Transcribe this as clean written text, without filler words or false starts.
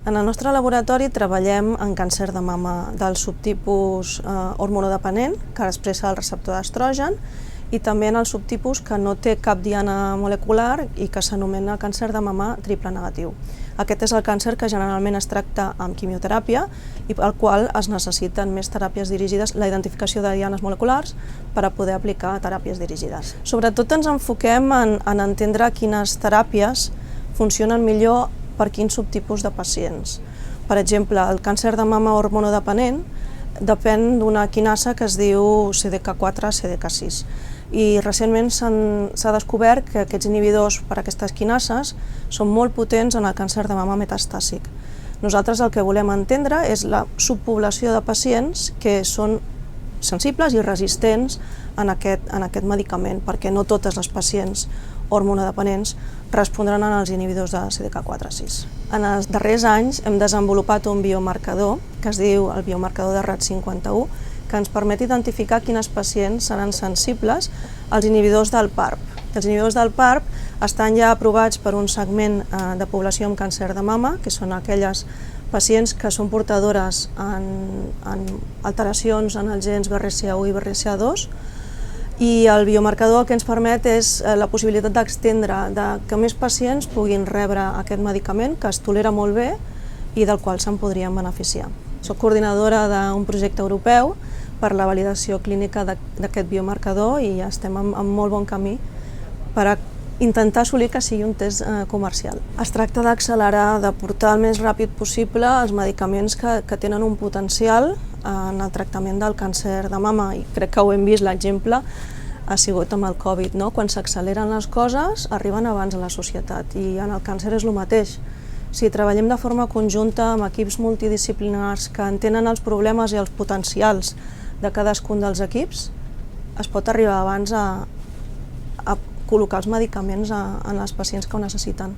En el nostre laboratori treballem en càncer de mama del subtipus hormonodependent, que expressa el receptor d'estrogen, i també en el subtipus que no té cap diana molecular i que s'anomena càncer de mama triple negatiu. Aquest és el càncer que generalment es tracta amb quimioteràpia i pel qual es necessiten més teràpies dirigides, la identificació de dianes moleculars per a poder aplicar teràpies dirigides. Sobretot ens enfoquem en entendre quines teràpies funcionen millor per quins subtipus de pacients. Per exemple, el càncer de mama hormonodependent depèn d'una quinasa que es diu CDK4-CDK6 i recentment s'ha descobert que aquests inhibidors per a aquestes quinases són molt potents en el càncer de mama metastàsic. Nosaltres el que volem entendre és la subpoblació de pacients que són sensibles i resistents en aquest medicament, perquè no totes les pacients hormonodependents respondran als inhibidors de CDK4/6. En els darrers anys hem desenvolupat un biomarcador que es diu el biomarcador de RAD51, que ens permet identificar quines pacients seran sensibles als inhibidors del PARP. Els inhibidors del PARP estan ja aprovats per un segment de població amb càncer de mama, que són aquelles pacients que són portadores en alteracions en els gens BRCA1 i BRCA2, i el biomarcador el que ens permet és la possibilitat d'extendre que més pacients puguin rebre aquest medicament, que es tolera molt bé i del qual se'n podrien beneficiar. Soc coordinadora d'un projecte europeu per la validació clínica d'aquest biomarcador i estem en molt bon camí per intentar assolir que sigui un test comercial. Es tracta d'accelerar, de portar el més ràpid possible els medicaments que tenen un potencial en el tractament del càncer de mama, i crec que ho hem vist, l'exemple ha sigut amb el Covid, no? Quan s'acceleren les coses arriben abans a la societat, i en el càncer és el mateix. Si treballem de forma conjunta amb equips multidisciplinars que entenen els problemes i els potencials de cadascun dels equips, es pot arribar abans a col·locar els medicaments en els pacients que ho necessiten.